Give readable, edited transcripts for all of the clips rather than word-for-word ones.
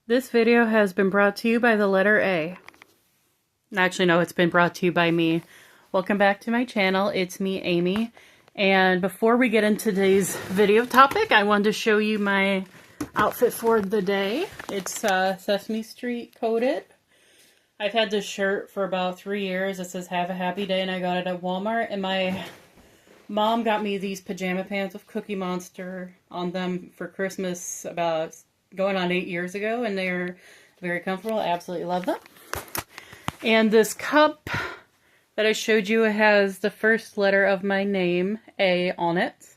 This video has been brought to you by the letter A. Actually, no, it's been brought to you by me. Welcome back to my channel. It's me, Amy. And before we get into today's video topic, I wanted to show you my outfit for the day. It's Sesame Street coated. I've had this shirt for about 3 years. It says, "Have a happy day," and I got it at Walmart. And my mom got me these pajama pants with Cookie Monster on them for Christmas about going on 8 years ago, and they're very comfortable. I absolutely love them. And this cup that I showed you has the first letter of my name, A, on it,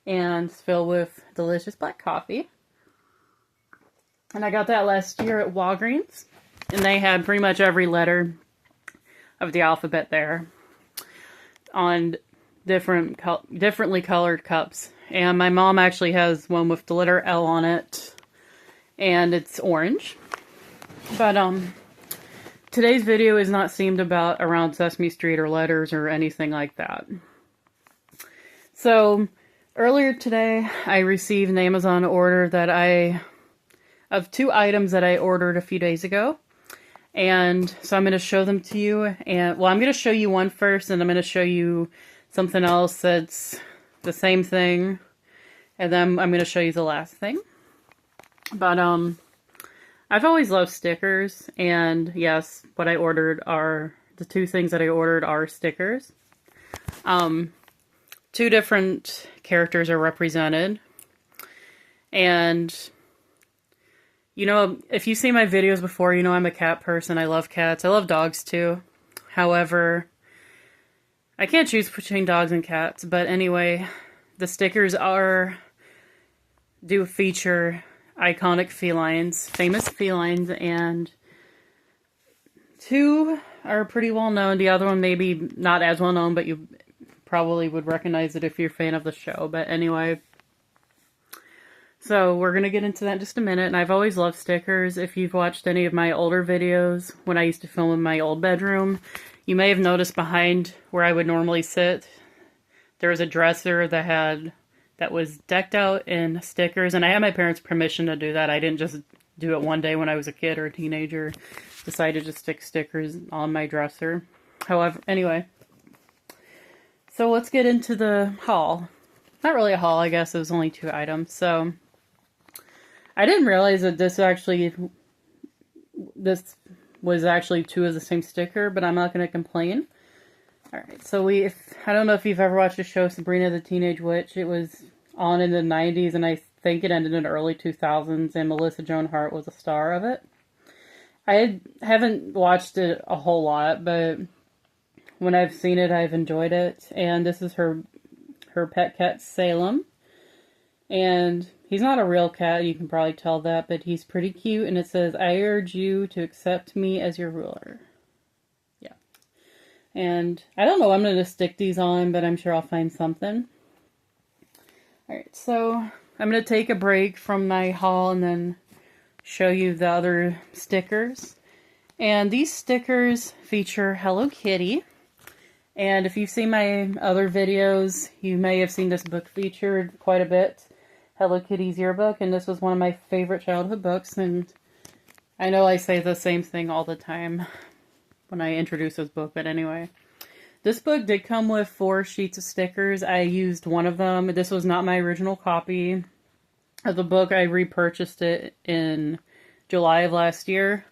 and it's filled with delicious black coffee. And I got that last year at Walgreens, and they had pretty much every letter of the alphabet there on differently colored cups. And my mom actually has one with the letter L on it, and it's orange. But today's video is not themed around Sesame Street or letters or anything like that. So earlier today, I received an Amazon order of 2 items that I ordered a few days ago. And so I'm going to show them to you. And well, I'm going to show you one first, and I'm going to show you something else that's the same thing. And then I'm going to show you the last thing. But I've always loved stickers, and yes, what I ordered are the 2 things that I ordered are stickers. 2 different characters are represented, and you know, if you've seen my videos before, you know I'm a cat person. I love cats. I love dogs too. However, I can't choose between dogs and cats. But anyway, the stickers do feature iconic felines, famous felines, and 2 are pretty well known. The other one maybe not as well known, but you probably would recognize it if you're a fan of the show. But anyway, so we're going to get into that in just a minute. And I've always loved stickers. If you've watched any of my older videos, when I used to film in my old bedroom, you may have noticed behind where I would normally sit, there was a dresser that was decked out in stickers. And I had my parents' permission to do that. I didn't just do it one day when I was a kid or a teenager. Decided to stick stickers on my dresser. However, anyway. So let's get into the haul. Not really a haul, I guess. It was only 2 items. So I didn't realize that this was actually 2 of the same sticker, but I'm not going to complain. Alright, so I don't know if you've ever watched the show Sabrina the Teenage Witch. It was on in the 90s, and I think it ended in the early 2000s, and Melissa Joan Hart was a star of it. I haven't watched it a whole lot, but when I've seen it, I've enjoyed it. And this is her pet cat, Salem. And he's not a real cat, you can probably tell that, but he's pretty cute, and it says, "I urge you to accept me as your ruler." Yeah. And I don't know what I'm going to stick these on, but I'm sure I'll find something. Alright, so I'm going to take a break from my haul and then show you the other stickers. And these stickers feature Hello Kitty. And if you've seen my other videos, you may have seen this book featured quite a bit. Hello Kitty's Yearbook, and this was one of my favorite childhood books, and I know I say the same thing all the time when I introduce this book, but anyway. This book did come with 4 sheets of stickers. I used one of them. This was not my original copy of the book. I repurchased it in July of last year.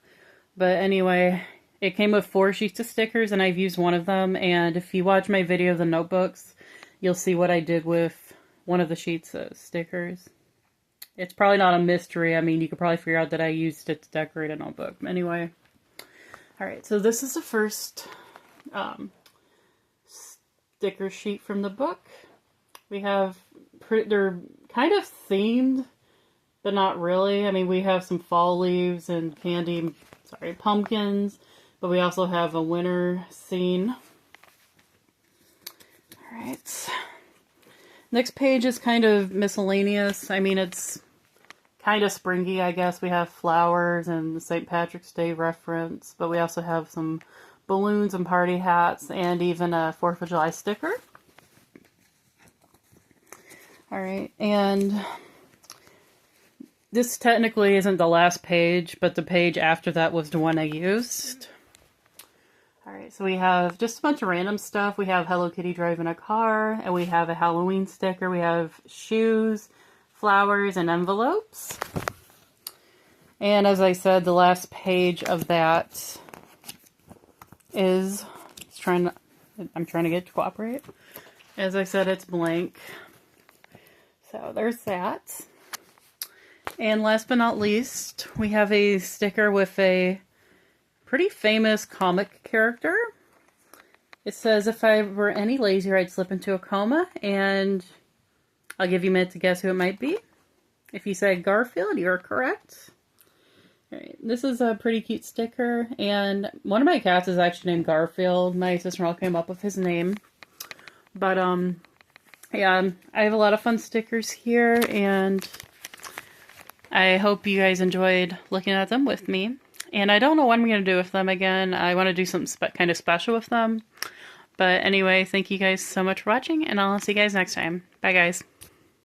But anyway, it came with 4 sheets of stickers, and I've used one of them, and if you watch my video of the notebooks, you'll see what I did with one of the sheets of stickers. It's probably not a mystery. I mean, you could probably figure out that I used it to decorate a notebook. Anyway. Alright, so this is the first sticker sheet from the book. We have, they're kind of themed, but not really. I mean, we have some fall leaves and pumpkins, but we also have a winter scene. Alright. Next page is kind of miscellaneous. I mean, it's kind of springy, I guess. We have flowers and the St. Patrick's Day reference, but we also have some balloons and party hats and even a 4th of July sticker. Alright, and this technically isn't the last page, but the page after that was the one I used. Alright, so we have just a bunch of random stuff. We have Hello Kitty driving a car, and we have a Halloween sticker. We have shoes, flowers, and envelopes. And as I said, the last page of that is... I'm trying to get it to cooperate. As I said, it's blank. So there's that. And last but not least, we have a sticker with a pretty famous comic character. It says, if I were any lazier, I'd slip into a coma, and I'll give you a minute to guess who it might be. If you say Garfield, you're correct. Alright, this is a pretty cute sticker, and one of my cats is actually named Garfield. My sister-in-law came up with his name. But, yeah, I have a lot of fun stickers here, and I hope you guys enjoyed looking at them with me. And I don't know what I'm going to do with them again. I want to do something kind of special with them. But anyway, thank you guys so much for watching, and I'll see you guys next time. Bye, guys.